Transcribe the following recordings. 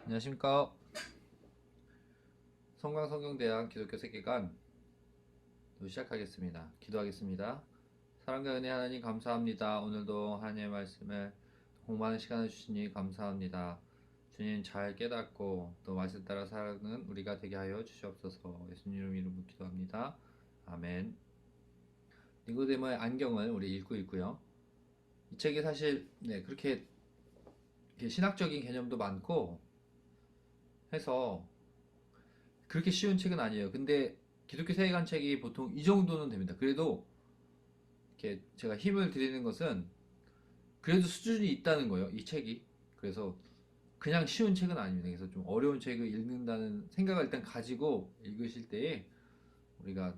안녕하십니까. 성광성경대학 기독교 세계관 시작하겠습니다. 기도하겠습니다. 사랑과 은혜 하나님 감사합니다. 오늘도 하나님의 말씀을 공부하는 시간을 주시니 감사합니다. 주님 잘 깨닫고 또 말씀 따라 살아가는 우리가 되게 하여 주시옵소서. 예수님 이름으로 기도합니다. 아멘. 니고데모의 안경을 우리 읽고 있고요. 이 책이 사실 그렇게 신학적인 개념도 많고 해서 그렇게 쉬운 책은 아니에요. 근데 기독교 세계관 책이 보통 이 정도는 됩니다. 그래도 이렇게 제가 힘을 드리는 것은 그래도 수준이 있다는 거예요. 이 책이. 그래서 그냥 쉬운 책은 아닙니다. 그래서 좀 어려운 책을 읽는다는 생각을 일단 가지고 읽으실 때에 우리가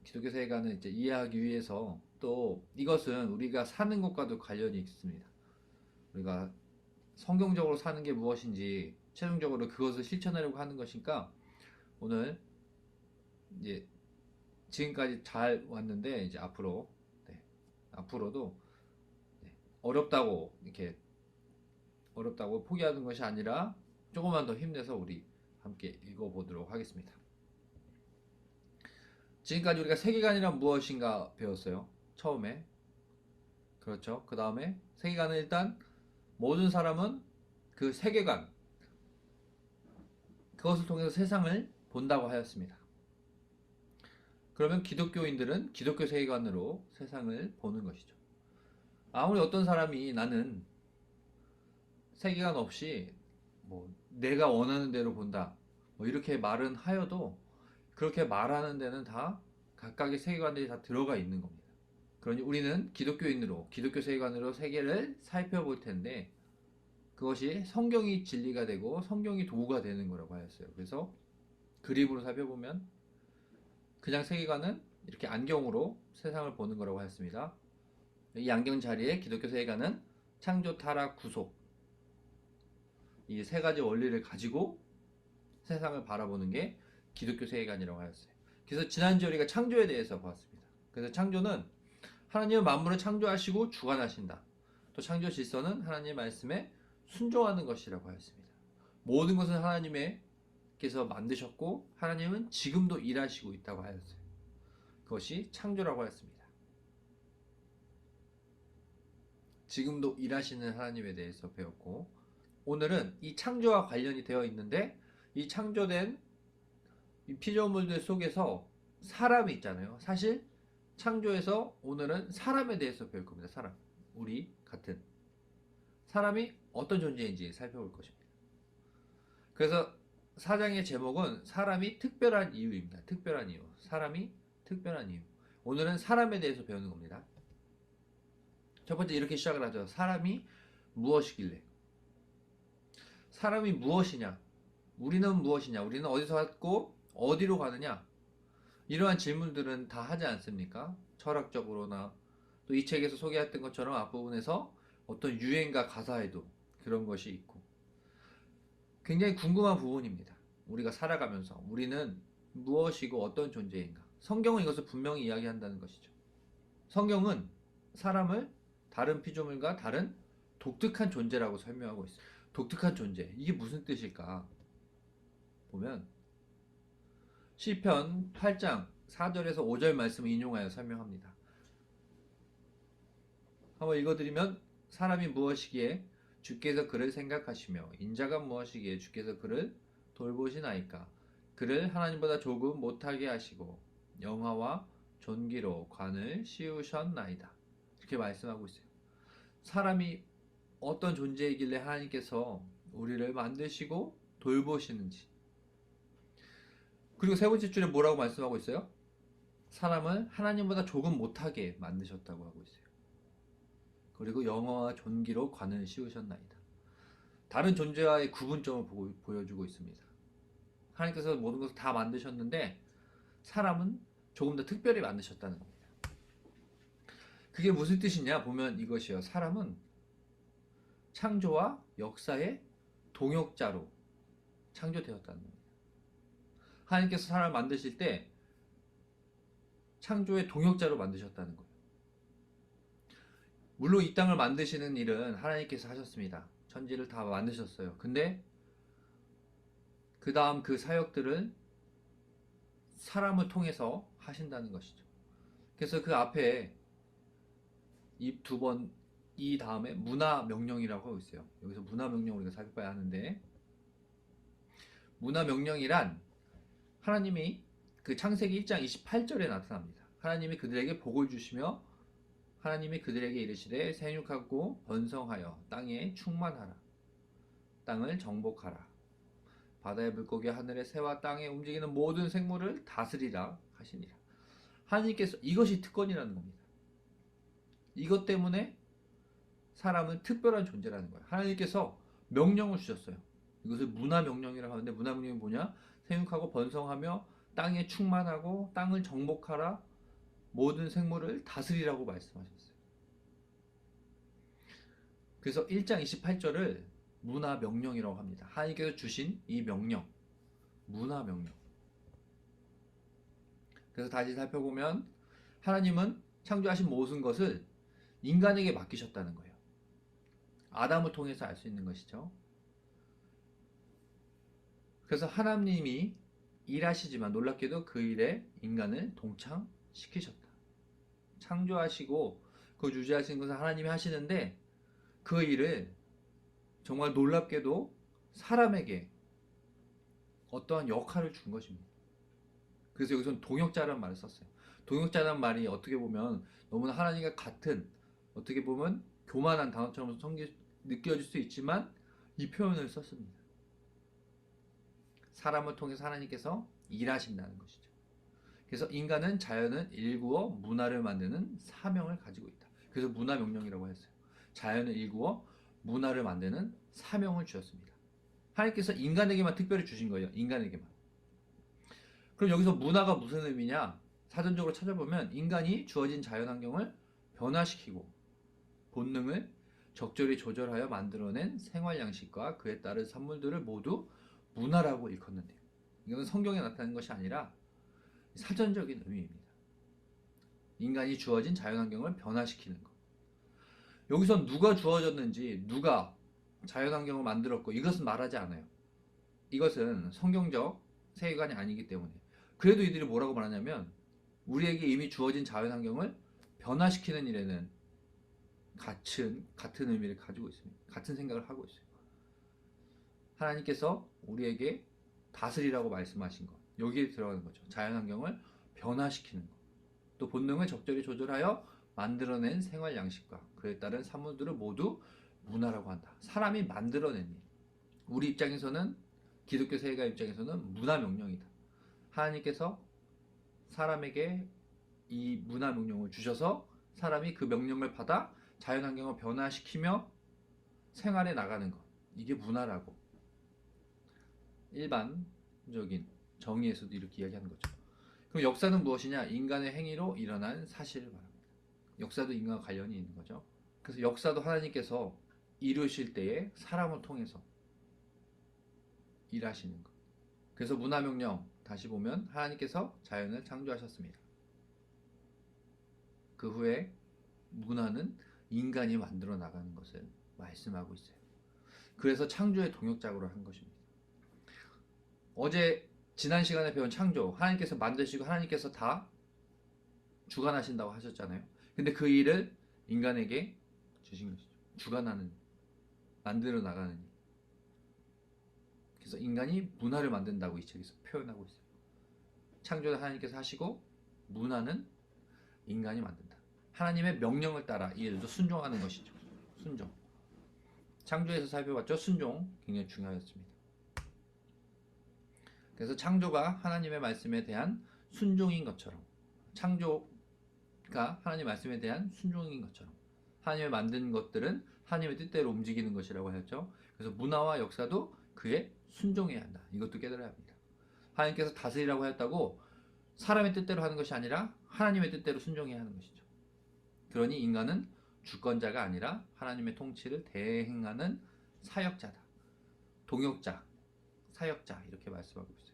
기독교 세계관을 이제 이해하기 위해서 또 이것은 우리가 사는 것과도 관련이 있습니다. 우리가 성경적으로 사는 게 무엇인지 최종적으로 그것을 실천하려고 하는 것이니까 오늘 이제 지금까지 잘 왔는데 이제 앞으로도 어렵다고 이렇게 어렵다고 포기하는 것이 아니라 조금만 더 힘내서 우리 함께 읽어보도록 하겠습니다. 지금까지 우리가 세계관이란 무엇인가 배웠어요. 처음에. 그렇죠. 그 다음에 세계관은 일단 모든 사람은 그 세계관 그것을 통해서 세상을 본다고 하였습니다. 그러면 기독교인들은 기독교 세계관으로 세상을 보는 것이죠. 아무리 어떤 사람이 나는 세계관 없이 뭐 내가 원하는 대로 본다 뭐 이렇게 말은 하여도 그렇게 말하는 데는 다 각각의 세계관들이 다 들어가 있는 겁니다. 그러니 우리는 기독교인으로 기독교 세계관으로 세계를 살펴볼 텐데 그것이 성경이 진리가 되고 성경이 도구가 되는 거라고 하였어요. 그래서 그림으로 살펴보면 그냥 세계관은 이렇게 안경으로 세상을 보는 거라고 하였습니다. 이 안경 자리에 기독교 세계관은 창조, 타락, 구속 이 세 가지 원리를 가지고 세상을 바라보는 게 기독교 세계관이라고 하였어요. 그래서 지난주에 우리가 창조에 대해서 봤습니다. 그래서 창조는 하나님은 만물을 창조하시고 주관하신다. 또 창조 질서는 하나님의 말씀에 순종하는 것이라고 하였습니다. 모든 것은 하나님께서 만드셨고 하나님은 지금도 일하시고 있다고 하였어요. 그것이 창조라고 하였습니다. 지금도 일하시는 하나님에 대해서 배웠고 오늘은 이 창조와 관련이 되어 있는데 이 창조된 이 피조물들 속에서 사람이 있잖아요. 사실 창조에서 오늘은 사람에 대해서 배울 겁니다. 사람. 우리 같은 사람이 어떤 존재인지 살펴볼 것입니다. 그래서 사장의 제목은 사람이 특별한 이유입니다. 특별한 이유. 사람이 특별한 이유. 오늘은 사람에 대해서 배우는 겁니다. 첫 번째 이렇게 시작을 하죠. 사람이 무엇이길래? 사람이 무엇이냐? 우리는 무엇이냐? 우리는 어디서 왔고 어디로 가느냐? 이러한 질문들은 다 하지 않습니까? 철학적으로나 또 이 책에서 소개했던 것처럼 앞부분에서 어떤 유행가 가사에도 그런 것이 있고 굉장히 궁금한 부분입니다. 우리가 살아가면서 우리는 무엇이고 어떤 존재인가? 성경은 이것을 분명히 이야기한다는 것이죠. 성경은 사람을 다른 피조물과 다른 독특한 존재라고 설명하고 있어요. 독특한 존재. 이게 무슨 뜻일까? 보면 시편 8장 4절에서 5절 말씀을 인용하여 설명합니다. 한번 읽어드리면 사람이 무엇이기에 주께서 그를 생각하시며 인자가 무엇이기에 주께서 그를 돌보시나이까 그를 하나님보다 조금 못하게 하시고 영화와 존귀로 관을 씌우셨나이다. 이렇게 말씀하고 있어요. 사람이 어떤 존재이길래 하나님께서 우리를 만드시고 돌보시는지. 그리고 세 번째 줄에 뭐라고 말씀하고 있어요? 사람을 하나님보다 조금 못하게 만드셨다고 하고 있어요. 그리고 영화와 존귀로 관을 씌우셨나이다. 다른 존재와의 구분점을 보여주고 있습니다. 하나님께서 모든 것을 다 만드셨는데 사람은 조금 더 특별히 만드셨다는 겁니다. 그게 무슨 뜻이냐 보면 이것이요. 사람은 창조와 역사의 동역자로 창조되었다는 겁니다. 하나님께서 사람을 만드실 때 창조의 동역자로 만드셨다는 거예요. 물론 이 땅을 만드시는 일은 하나님께서 하셨습니다. 천지를 다 만드셨어요. 근데 그 다음 그 사역들을 사람을 통해서 하신다는 것이죠. 그래서 그 앞에 이 다음에 문화 명령이라고 하고 있어요. 여기서 문화 명령을 우리가 살펴봐야 하는데, 문화 명령이란 하나님이 그 창세기 1장 28절에 나타납니다. 하나님이 그들에게 복을 주시며 하나님이 그들에게 이르시되 생육하고 번성하여 땅에 충만하라. 땅을 정복하라. 바다의 물고기 하늘의 새와 땅에 움직이는 모든 생물을 다스리라 하시니라. 하나님께서 이것이 특권이라는 겁니다. 이것 때문에 사람은 특별한 존재라는 거예요. 하나님께서 명령을 주셨어요. 이것을 문화 명령이라고 하는데, 문화 명령이 뭐냐? 생육하고 번성하며 땅에 충만하고 땅을 정복하라. 모든 생물을 다스리라고 말씀하셨어요. 그래서 1장 28절을 문화 명령이라고 합니다. 하나님께서 주신 이 명령, 문화 명령. 그래서 다시 살펴보면 하나님은 창조하신 모든 것을 인간에게 맡기셨다는 거예요. 아담을 통해서 알 수 있는 것이죠. 그래서 하나님이 일하시지만 놀랍게도 그 일에 인간을 동참시키셨다. 창조하시고 그걸 유지하시는 것을 하나님이 하시는데, 그 일을 정말 놀랍게도 사람에게 어떠한 역할을 준 것입니다. 그래서 여기서는 동역자라는 말을 썼어요. 동역자라는 말이 어떻게 보면 너무나 하나님과 같은, 어떻게 보면 교만한 단어처럼 느껴질 수 있지만 이 표현을 썼습니다. 사람을 통해서 하나님께서 일하신다는 것이죠. 그래서 인간은 자연을 일구어 문화를 만드는 사명을 가지고 있다. 그래서 문화 명령이라고 했어요. 자연을 일구어 문화를 만드는 사명을 주셨습니다. 하나님께서 인간에게만 특별히 주신 거예요. 인간에게만. 그럼 여기서 문화가 무슨 의미냐? 사전적으로 찾아보면 인간이 주어진 자연환경을 변화시키고 본능을 적절히 조절하여 만들어낸 생활 양식과 그에 따른 산물들을 모두 문화라고 일컫는데요. 이건 성경에 나타나는 것이 아니라 사전적인 의미입니다. 인간이 주어진 자연환경을 변화시키는 것. 여기서 누가 주어졌는지, 누가 자연환경을 만들었고, 이것은 말하지 않아요. 이것은 성경적 세계관이 아니기 때문에. 그래도 이들이 뭐라고 말하냐면, 우리에게 이미 주어진 자연환경을 변화시키는 일에는 같은 의미를 가지고 있습니다. 같은 생각을 하고 있어요. 하나님께서 우리에게 다스리라고 말씀하신 것, 여기에 들어가는 거죠. 자연환경을 변화시키는 것, 또 본능을 적절히 조절하여 만들어낸 생활 양식과 그에 따른 산물들을 모두 문화라고 한다. 사람이 만들어낸 일. 우리 입장에서는, 기독교 세계관 입장에서는 문화 명령이다. 하나님께서 사람에게 이 문화 명령을 주셔서 사람이 그 명령을 받아 자연환경을 변화시키며 생활에 나가는 것, 이게 문화라고 일반적인 정의에서도 이렇게 이야기하는 거죠. 그럼 역사는 무엇이냐? 인간의 행위로 일어난 사실을 말합니다. 역사도 인간과 관련이 있는 거죠. 그래서 역사도 하나님께서 이루실 때에 사람을 통해서 일하시는 것. 그래서 문화명령 다시 보면 하나님께서 자연을 창조하셨습니다. 그 후에 문화는 인간이 만들어 나가는 것을 말씀하고 있어요. 그래서 창조의 동역작으로 한 것입니다. 어제 지난 시간에 배운 창조, 하나님께서 만드시고 하나님께서 다 주관하신다고 하셨잖아요. 근데 그 일을 인간에게 주신 것이죠. 주관하는, 만들어 나가는 일. 그래서 인간이 문화를 만든다고 이 책에서 표현하고 있어요. 창조는 하나님께서 하시고 문화는 인간이 만든다. 하나님의 명령을 따라 이 일도 순종하는 것이죠. 순종. 창조에서 살펴봤죠. 순종 굉장히 중요했습니다. 그래서 창조가 하나님의 말씀에 대한 순종인 것처럼, 창조가 하나님의 말씀에 대한 순종인 것처럼, 하나님의 만든 것들은 하나님의 뜻대로 움직이는 것이라고 하였죠. 그래서 문화와 역사도 그에 순종해야 한다. 이것도 깨달아야 합니다. 하나님께서 다스리라고 하였다고 사람의 뜻대로 하는 것이 아니라 하나님의 뜻대로 순종해야 하는 것이죠. 그러니 인간은 주권자가 아니라 하나님의 통치를 대행하는 사역자다. 동역자, 사역자, 이렇게 말씀하고 있어요.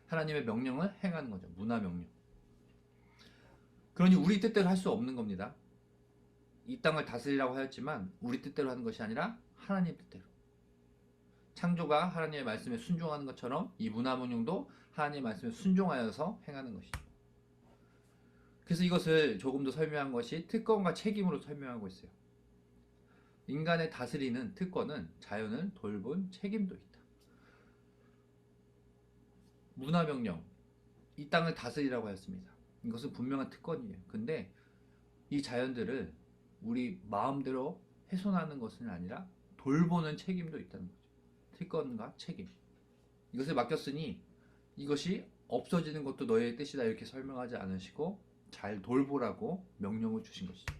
하나님의 명령을 행하는 거죠. 문화 명령. 그러니 우리 뜻대로 할 수 없는 겁니다. 이 땅을 다스리라고 하였지만 우리 뜻대로 하는 것이 아니라 하나님 뜻대로. 창조가 하나님의 말씀에 순종하는 것처럼 이 문화명령도 하나님의 말씀에 순종하여서 행하는 것이죠. 그래서 이것을 조금 더 설명한 것이 특권과 책임으로 설명하고 있어요. 인간의 다스리는 특권은 자연을 돌본 책임도 있다. 문화명령, 이 땅을 다스리라고 하였습니다. 이것은 분명한 특권이에요. 근데 이 자연들을 우리 마음대로 훼손하는 것은 아니라 돌보는 책임도 있다는 거죠. 특권과 책임. 이것을 맡겼으니 이것이 없어지는 것도 너의 뜻이다 이렇게 설명하지 않으시고 잘 돌보라고 명령을 주신 것이죠.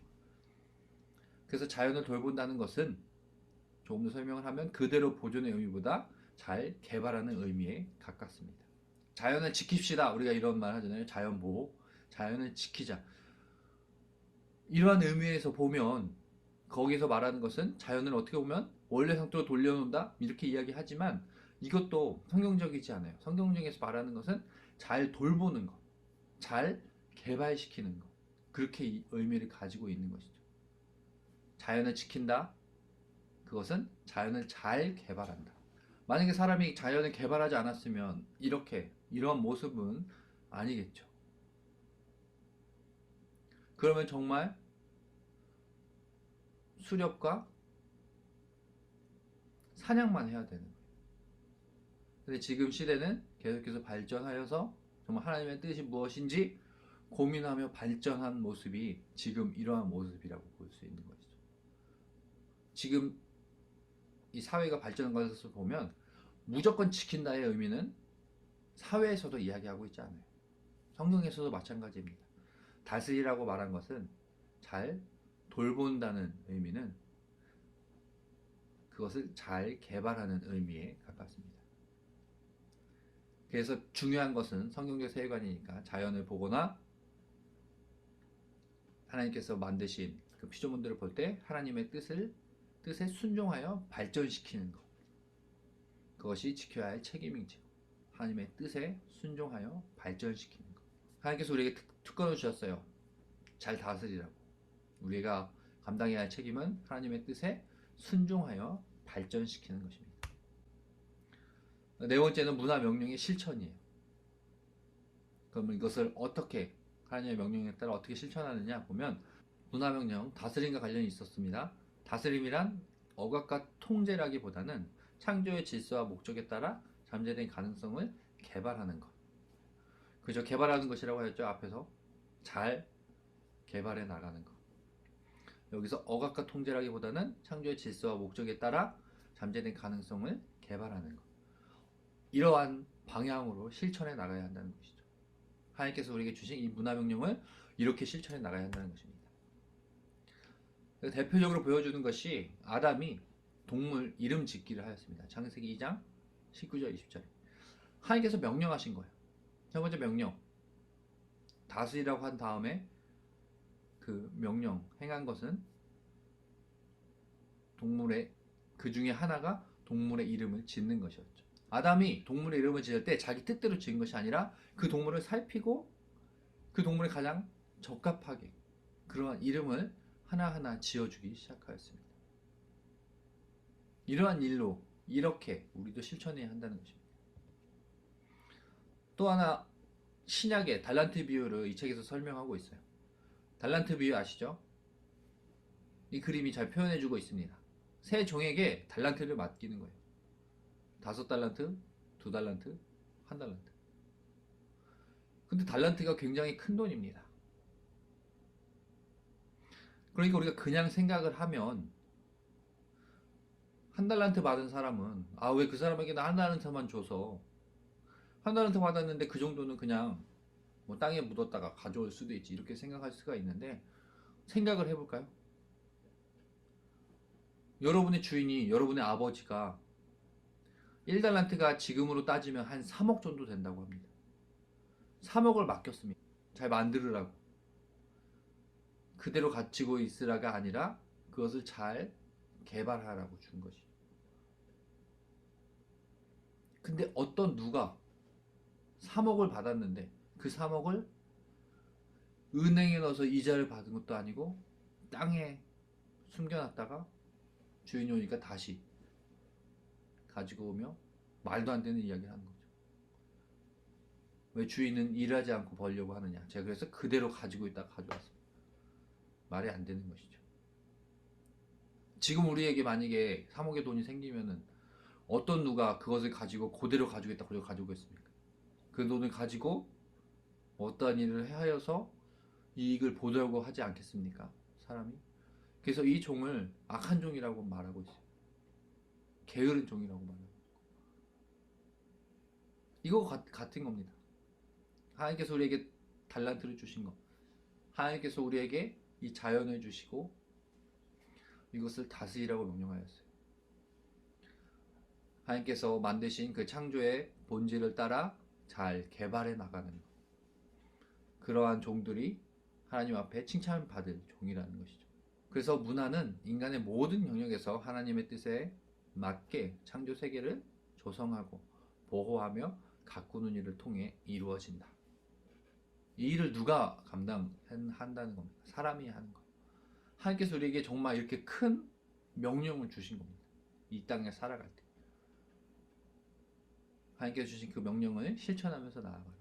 그래서 자연을 돌본다는 것은 조금 더 설명을 하면 그대로 보존의 의미보다 잘 개발하는 의미에 가깝습니다. 자연을 지킵시다. 우리가 이런 말 하잖아요. 자연 보호. 자연을 지키자. 이러한 의미에서 보면 거기서 말하는 것은 자연을 어떻게 보면 원래 상태로 돌려놓는다 이렇게 이야기하지만 이것도 성경적이지 않아요. 성경적에서 말하는 것은 잘 돌보는 것, 잘 개발시키는 것, 그렇게 의미를 가지고 있는 것이죠. 자연을 지킨다. 그것은 자연을 잘 개발한다. 만약에 사람이 자연을 개발하지 않았으면 이러한 모습은 아니겠죠. 그러면 정말 수렵과 사냥만 해야 되는 거예요. 근데 지금 시대는 계속해서 발전하여서 정말 하나님의 뜻이 무엇인지 고민하며 발전한 모습이 지금 이러한 모습이라고 볼 수 있는 것이죠. 지금 이 사회가 발전한 것을 보면 무조건 지킨다의 의미는 사회에서도 이야기하고 있지 않아요. 성경에서도 마찬가지입니다. 다스리라고 말한 것은 잘 돌본다는 의미는 그것을 잘 개발하는 의미에 가깝습니다. 그래서 중요한 것은 성경적 세계관이니까 자연을 보거나 하나님께서 만드신 그 피조물들을 볼 때 하나님의 뜻에 순종하여 발전시키는 것. 그것이 지켜야 할 책임이죠. 하나님의 뜻에 순종하여 발전시키는 것. 하나님께서 우리에게 특권을 주셨어요. 잘 다스리라고. 우리가 감당해야 할 책임은 하나님의 뜻에 순종하여 발전시키는 것입니다. 네 번째는 문화 명령의 실천이에요. 그러면 이것을 어떻게 하나님의 명령에 따라 어떻게 실천하느냐 보면 문화 명령 다스림과 관련이 있었습니다. 다스림이란 억압과 통제라기보다는 창조의 질서와 목적에 따라 잠재된 가능성을 개발하는 것. 그저 개발하는 것이라고 했죠. 앞에서 잘 개발해 나가는 것. 여기서 억압과 통제라기보다는 창조의 질서와 목적에 따라 잠재된 가능성을 개발하는 것. 이러한 방향으로 실천해 나가야 한다는 것이죠. 하나님께서 우리에게 주신 이 문화명령을 이렇게 실천해 나가야 한다는 것입니다. 대표적으로 보여주는 것이 아담이 동물 이름 짓기를 하였습니다. 창세기 2장 19절 20절에 하나님께서 명령하신 거예요. 첫 번째 명령 다스리라고 한 다음에 그 명령 행한 것은 동물의 그 중에 하나가 동물의 이름을 짓는 것이었죠. 아담이 동물의 이름을 지을 때 자기 뜻대로 지은 것이 아니라 그 동물을 살피고 그 동물에 가장 적합하게 그러한 이름을 하나하나 지어주기 시작하였습니다. 이러한 일로 이렇게 우리도 실천해야 한다는 것입니다. 또 하나 신약의 달란트 비유를 이 책에서 설명하고 있어요. 달란트 비유 아시죠? 이 그림이 잘 표현해주고 있습니다. 세 종에게 달란트를 맡기는 거예요. 5달란트, 2달란트, 1달란트. 근데 달란트가 굉장히 큰 돈입니다. 그러니까 우리가 그냥 생각을 하면 1달란트 받은 사람은 왜 그 사람에게 나 1달란트만 줘서 1달란트 받았는데 그 정도는 그냥 뭐 땅에 묻었다가 가져올 수도 있지 이렇게 생각할 수가 있는데 생각을 해볼까요? 여러분의 주인이 여러분의 아버지가 1달란트가 지금으로 따지면 한 3억 정도 된다고 합니다. 3억을 맡겼습니다. 잘 만들으라고. 그대로 가지고 있으라가 아니라 그것을 잘 개발하라고 준 것이. 근데 어떤 누가 3억을 받았는데 그 3억을 은행에 넣어서 이자를 받은 것도 아니고 땅에 숨겨놨다가 주인이 오니까 다시 가지고 오며 말도 안 되는 이야기를 하는 거죠. 왜 주인은 일하지 않고 벌려고 하느냐. 제가 그래서 그대로 가지고 있다가 가져왔습니다. 말이 안 되는 것이죠. 지금 우리에게 만약에 3억의 돈이 생기면은 어떤 누가 그것을 가지고 그대로 가지고 있다 그대로 가지고 있습니까? 그 돈을 가지고 어떠한 일을 하여서 이익을 보려고 하지 않겠습니까? 사람이. 그래서 이 종을 악한 종이라고 말하고 있어요. 게으른 종이라고 말하고 있어요. 이거 같은 겁니다. 하나님께서 우리에게 달란트를 주신 것, 하나님께서 우리에게 이 자연을 주시고 이것을 다스리라고 명령하였어요. 하나님께서 만드신 그 창조의 본질을 따라 잘 개발해 나가는 것, 그러한 종들이 하나님 앞에 칭찬받을 종이라는 것이죠. 그래서 문화는 인간의 모든 영역에서 하나님의 뜻에 맞게 창조 세계를 조성하고 보호하며 가꾸는 일을 통해 이루어진다. 이 일을 누가 감당한다는 겁니까? 사람이 하는 거예요. 하나님께서 우리에게 정말 이렇게 큰 명령을 주신 겁니다. 이 땅에 살아갈 때 하나님께서 주신 그 명령을 실천하면서 나아가라.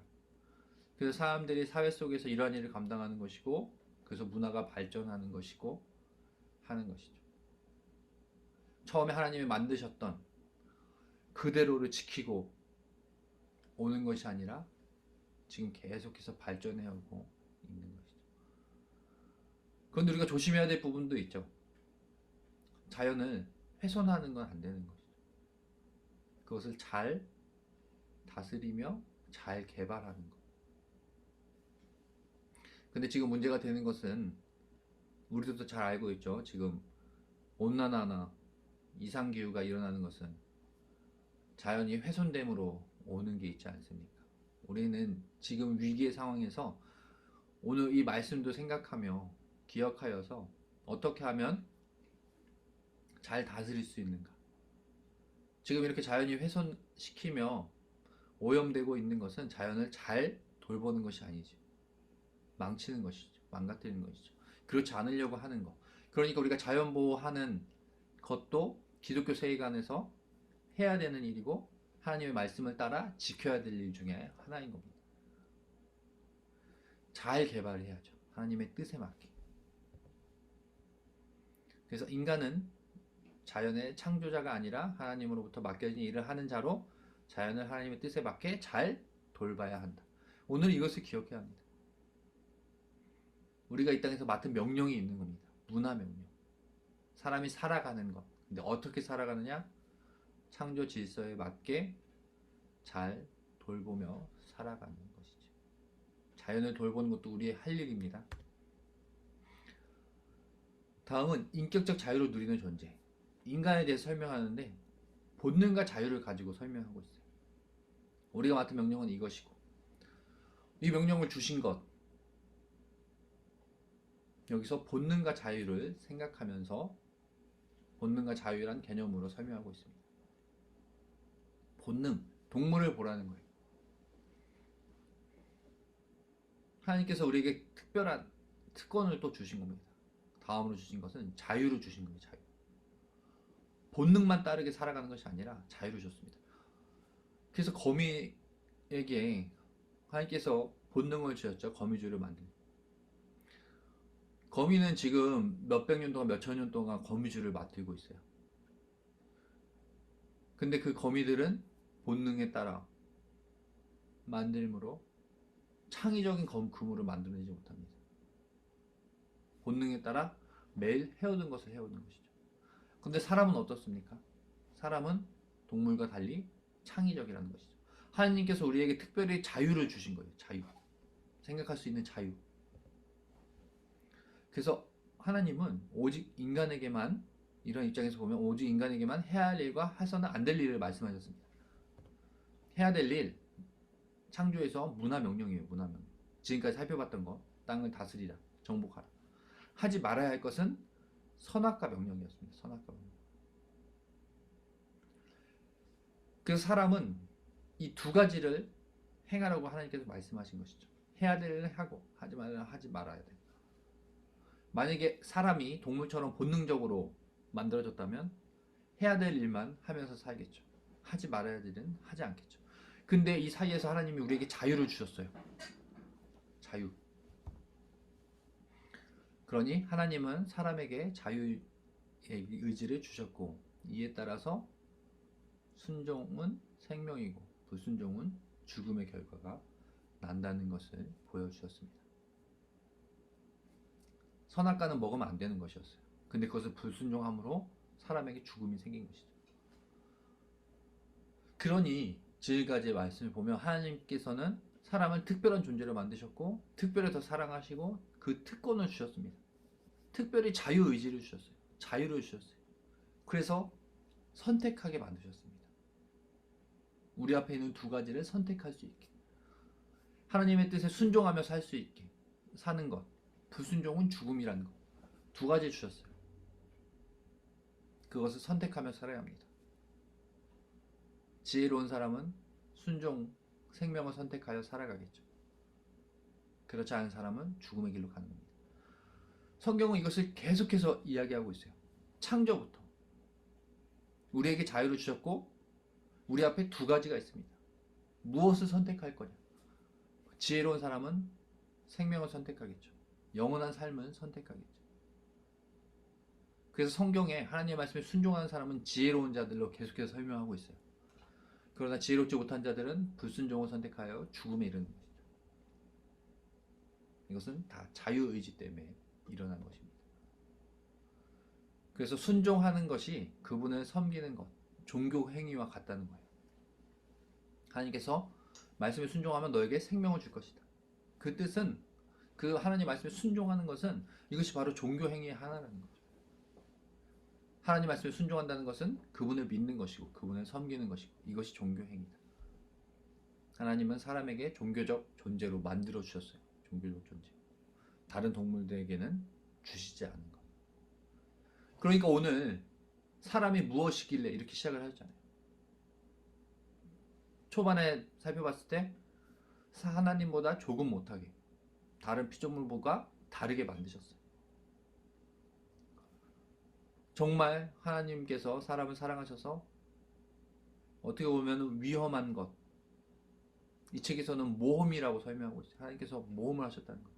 그래서 사람들이 사회 속에서 이러한 일을 감당하는 것이고, 그래서 문화가 발전하는 것이고 하는 것이죠. 처음에 하나님이 만드셨던 그대로를 지키고 오는 것이 아니라 지금 계속해서 발전해오고 있는 것이죠. 그런데 우리가 조심해야 될 부분도 있죠. 자연을 훼손하는 건 안 되는 것이죠. 그것을 잘 다스리며 잘 개발하는 것. 근데 지금 문제가 되는 것은 우리들도 잘 알고 있죠. 지금 온난화나 이상기후가 일어나는 것은 자연이 훼손됨으로 오는 게 있지 않습니까? 우리는 지금 위기의 상황에서 오늘 이 말씀도 생각하며 기억하여서 어떻게 하면 잘 다스릴 수 있는가. 지금 이렇게 자연이 훼손시키며 오염되고 있는 것은 자연을 잘 돌보는 것이 아니죠. 망치는 것이죠. 망가뜨리는 것이죠. 그렇지 않으려고 하는 것. 그러니까 우리가 자연 보호하는 것도 기독교 세계관에서 해야 되는 일이고 하나님의 말씀을 따라 지켜야 될 일 중에 하나인 겁니다. 잘 개발해야죠. 하나님의 뜻에 맞게. 그래서 인간은 자연의 창조자가 아니라 하나님으로부터 맡겨진 일을 하는 자로 자연을 하나님의 뜻에 맞게 잘 돌봐야 한다. 오늘 이것을 기억해야 합니다. 우리가 이 땅에서 맡은 명령이 있는 겁니다. 문화 명령. 사람이 살아가는 것. 근데 어떻게 살아가느냐? 창조 질서에 맞게 잘 돌보며 살아가는 것이죠. 자연을 돌보는 것도 우리의 할 일입니다. 다음은 인격적 자유를 누리는 존재. 인간에 대해서 설명하는데 본능과 자유를 가지고 설명하고 있어요. 우리가 맡은 명령은 이것이고, 이 명령을 주신 것, 여기서 본능과 자유를 생각하면서 본능과 자유란 개념으로 설명하고 있습니다. 본능, 동물을 보라는 거예요. 하나님께서 우리에게 특별한 특권을 또 주신 겁니다. 다음으로 주신 것은 자유를 주신 거예요. 자유. 본능만 따르게 살아가는 것이 아니라 자유를 줬습니다. 그래서 거미에게 하나님께서 본능을 주셨죠. 거미줄을 만든. 거미는 지금 몇백 년 동안 몇천 년 동안 거미줄을 맡들고 있어요. 근데 그 거미들은 본능에 따라 만들므로 창의적인 그물을 만들어내지 못합니다. 본능에 따라 매일 해오는 것을 해오는 것이죠. 근데 사람은 어떻습니까? 사람은 동물과 달리 창의적이라는 것이죠. 하나님께서 우리에게 특별히 자유를 주신 거예요. 자유. 생각할 수 있는 자유. 그래서 하나님은 오직 인간에게만, 이런 입장에서 보면 오직 인간에게만 해야 할 일과 해서는 안 될 일을 말씀하셨습니다. 해야 될 일, 창조에서 문화 명령이에요. 문화 명령. 지금까지 살펴봤던 거, 땅을 다스리라, 정복하라. 하지 말아야 할 것은 선악과 명령이었습니다. 선악과 명령. 그래서 사람은 이 두 가지를 행하라고 하나님께서 말씀하신 것이죠. 해야 될 일을 하고 하지 말아야 돼. 만약에 사람이 동물처럼 본능적으로 만들어졌다면 해야 될 일만 하면서 살겠죠. 하지 말아야 될 일은 하지 않겠죠. 근데 이 사이에서 하나님이 우리에게 자유를 주셨어요. 자유. 그러니 하나님은 사람에게 자유의 의지를 주셨고, 이에 따라서 순종은 생명이고 불순종은 죽음의 결과가 난다는 것을 보여주셨습니다. 선악과는 먹으면 안 되는 것이었어요. 근데 그것을 불순종함으로 사람에게 죽음이 생긴 것이죠. 그러니 지금까지의 말씀을 보면 하나님께서는 사람을 특별한 존재로 만드셨고 특별히 더 사랑하시고 그 특권을 주셨습니다. 특별히 자유의지를 주셨어요. 자유를 주셨어요. 그래서 선택하게 만드셨습니다. 우리 앞에 있는 두 가지를 선택할 수 있게, 하나님의 뜻에 순종하며 살 수 있게 사는 것, 불순종은 죽음이라는 것, 두 가지 주셨어요. 그것을 선택하며 살아야 합니다. 지혜로운 사람은 순종, 생명을 선택하여 살아가겠죠. 그렇지 않은 사람은 죽음의 길로 가는 겁니다. 성경은 이것을 계속해서 이야기하고 있어요. 창조부터 우리에게 자유를 주셨고 우리 앞에 두 가지가 있습니다. 무엇을 선택할 거냐. 지혜로운 사람은 생명을 선택하겠죠. 영원한 삶은 선택하겠죠. 그래서 성경에 하나님의 말씀에 순종하는 사람은 지혜로운 자들로 계속해서 설명하고 있어요. 그러나 지혜롭지 못한 자들은 불순종을 선택하여 죽음에 이르는 것이죠. 이것은 다 자유의지 때문에 일어난 것입니다. 그래서 순종하는 것이 그분을 섬기는 것, 종교 행위와 같다는 거예요. 하나님께서 말씀에 순종하면 너에게 생명을 줄 것이다. 그 뜻은, 그 하나님 말씀에 순종하는 것은 이것이 바로 종교 행위의 하나라는 거죠. 하나님 말씀에 순종한다는 것은 그분을 믿는 것이고 그분을 섬기는 것이고 이것이 종교 행위다. 하나님은 사람에게 종교적 존재로 만들어 주셨어요. 종교적 존재. 다른 동물들에게는 주시지 않은 것. 그러니까 오늘 사람이 무엇이길래 이렇게 시작을 하셨잖아요. 초반에 살펴봤을 때 하나님보다 조금 못하게, 다른 피조물보다 다르게 만드셨어요. 정말 하나님께서 사람을 사랑하셔서 어떻게 보면 위험한 것, 이 책에서는 모험이라고 설명하고 있어요. 하나님께서 모험을 하셨다는 거예요.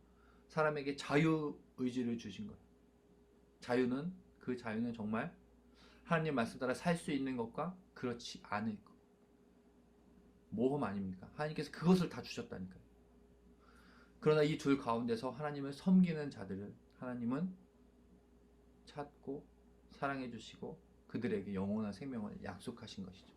사람에게 자유의지를 주신 거예요. 자유는, 그 자유는 정말 하나님 말씀 따라 살 수 있는 것과 그렇지 않을 것. 모험 아닙니까? 하나님께서 그것을 다 주셨다니까요. 그러나 이 둘 가운데서 하나님을 섬기는 자들을 하나님은 찾고 사랑해 주시고 그들에게 영원한 생명을 약속하신 것이죠.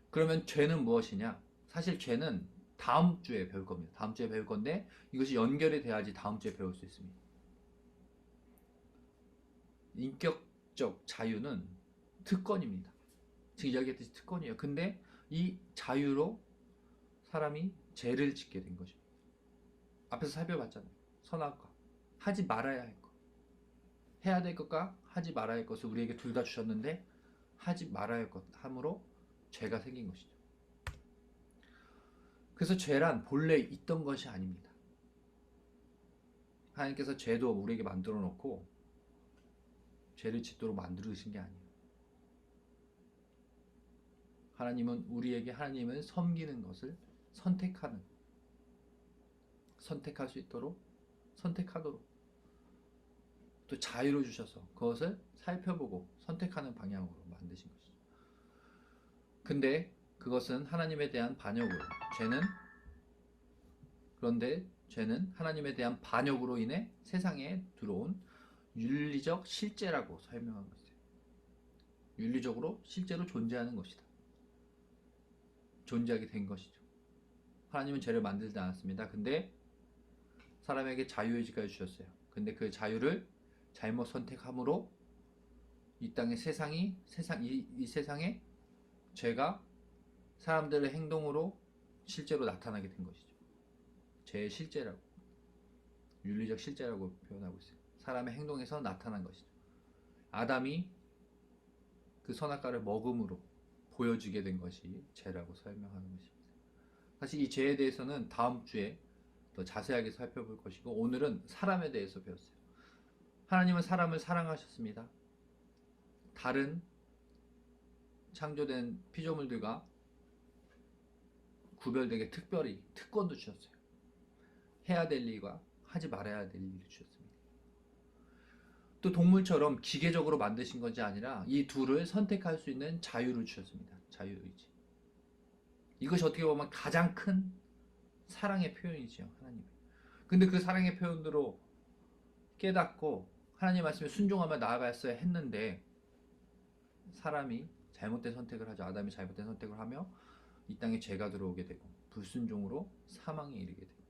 그러면 죄는 무엇이냐? 사실 죄는 다음 주에 배울 겁니다. 다음 주에 배울 건데 이것이 연결이 돼야지 다음 주에 배울 수 있습니다. 인격적 자유는 특권입니다. 지금 이야기했듯이 특권이에요. 근데 이 자유로 사람이 죄를 짓게 된 것입니다. 앞에서 살펴봤잖아요. 선악과, 하지 말아야 할 것, 해야 될 것과 하지 말아야 할 것을 우리에게 둘 다 주셨는데 하지 말아야 할 것 함으로 죄가 생긴 것이죠. 그래서 죄란 본래 있던 것이 아닙니다. 하나님께서 죄도 우리에게 만들어 놓고 죄를 짓도록 만드신 게 아니에요. 하나님은 우리에게 하나님을 섬기는 것을 선택할 수 있도록, 선택하도록 또 자유를 주셔서 그것을 살펴보고 선택하는 방향으로 만드신 것이죠. 근데 그것은 하나님에 대한 반역으로, 그런데 죄는 하나님에 대한 반역으로 인해 세상에 들어온 윤리적 실제라고 설명하고 있어요. 윤리적으로 실제로 존재하는 것이다. 존재하게 된 것이죠. 하나님은 죄를 만들지 않았습니다. 근데 사람에게 자유의지까지 주셨어요. 근데 그 자유를 잘못 선택함으로 이 땅의 이 세상에 죄가 사람들의 행동으로 실제로 나타나게 된 것이죠. 죄의 실제라고, 윤리적 실제라고 표현하고 있어요. 사람의 행동에서 나타난 것이죠. 아담이 그 선악과를 먹음으로 보여지게 된 것이 죄라고 설명하는 것입니다. 사실 이 죄에 대해서는 다음 주에 더 자세하게 살펴볼 것이고 오늘은 사람에 대해서 배웠어요. 하나님은 사람을 사랑하셨습니다. 다른 창조된 피조물들과 구별되게 특별히 특권도 주셨어요. 해야 될 일과 하지 말아야 될 일을 주셨습니다. 또 동물처럼 기계적으로 만드신 것이 아니라 이 둘을 선택할 수 있는 자유를 주셨습니다. 자유의지. 이것이 어떻게 보면 가장 큰 사랑의 표현이죠. 하나님. 근데 그 사랑의 표현으로 깨닫고 하나님 말씀에 순종하며 나아갔어야 했는데 사람이 잘못된 선택을 하죠. 아담이 잘못된 선택을 하며 이 땅에 죄가 들어오게 되고 불순종으로 사망에 이르게 돼요.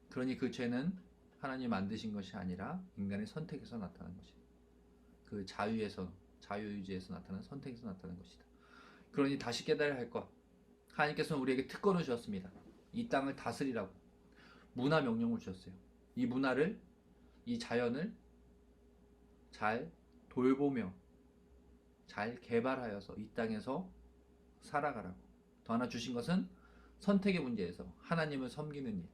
그러니 그 죄는 하나님 만드신 것이 아니라 인간의 선택에서 나타난 것이다. 그 자유의지에서 나타난 선택에서 나타난 것이다. 그러니 다시 깨달아야 할 것. 하나님께서는 우리에게 특권을 주셨습니다. 이 땅을 다스리라고 문화 명령을 주셨어요. 이 문화를, 이 자연을 잘 돌보며 잘 개발하여서 이 땅에서 살아가라고. 더 하나 주신 것은 선택의 문제에서 하나님을 섬기는 일,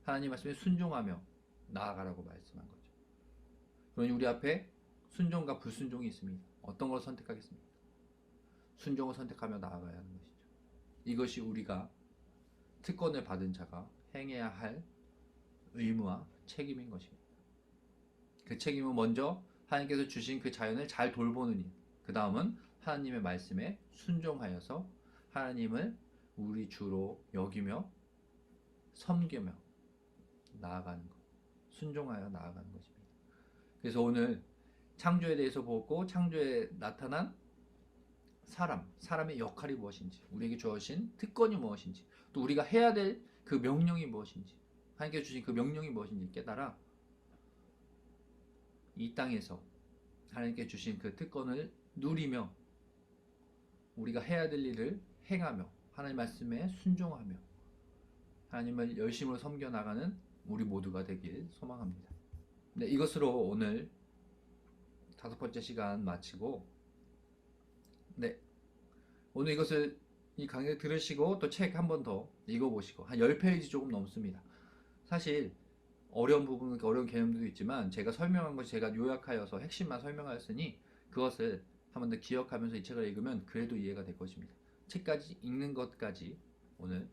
하나님 말씀에 순종하며 나아가라고 말씀한 거죠. 그러니 우리 앞에 순종과 불순종이 있습니다. 어떤 걸 선택하겠습니까? 순종을 선택하며 나아가야 하는 것이죠. 이것이 우리가 특권을 받은 자가 행해야 할 의무와 책임인 것입니다. 그 책임은 먼저 하나님께서 주신 그 자연을 잘 돌보는 일, 그 다음은 하나님의 말씀에 순종하여서 하나님을 우리 주로 여기며 섬기며 나아가는 것, 순종하여 나아가는 것입니다. 그래서 오늘 창조에 대해서 보고 창조에 나타난 사람의 역할이 무엇인지, 우리에게 주어진 특권이 무엇인지, 또 우리가 해야 될 그 명령이 무엇인지, 하나님께서 주신 그 명령이 무엇인지 깨달아 이 땅에서 하나님께 주신 그 특권을 누리며 우리가 해야 될 일을 행하며 하나님 말씀에 순종하며 하나님을 열심으로 섬겨 나가는 우리 모두가 되길 소망합니다. 네, 이것으로 오늘 5번째 시간 마치고, 네, 오늘 이것을 이 강의를 들으시고 또 책 한 번 더 읽어보시고, 한 10페이지 조금 넘습니다. 사실 어려운 부분, 어려운 개념들도 있지만 제가 설명한 것이 제가 요약하여서 핵심만 설명하였으니 그것을 한 번 더 기억하면서 이 책을 읽으면 그래도 이해가 될 것입니다. 책까지 읽는 것까지 오늘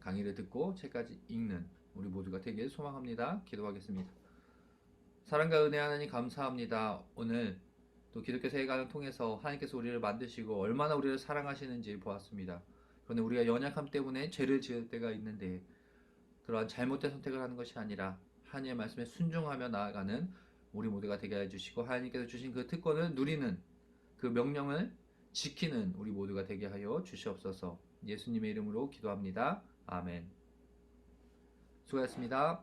강의를 듣고 책까지 읽는 우리 모두가 되길 소망합니다. 기도하겠습니다. 사랑과 은혜 하나님 감사합니다. 오늘 또 기독교 세계관을 통해서 하나님께서 우리를 만드시고 얼마나 우리를 사랑하시는지 보았습니다. 그런데 우리가 연약함 때문에 죄를 지을 때가 있는데 그러한 잘못된 선택을 하는 것이 아니라 하나님의 말씀에 순종하며 나아가는 우리 모두가 되게 해주시고 하나님께서 주신 그 특권을 누리는 그 명령을 지키는 우리 모두가 되게 하여 주시옵소서. 예수님의 이름으로 기도합니다. 아멘. 수고하셨습니다.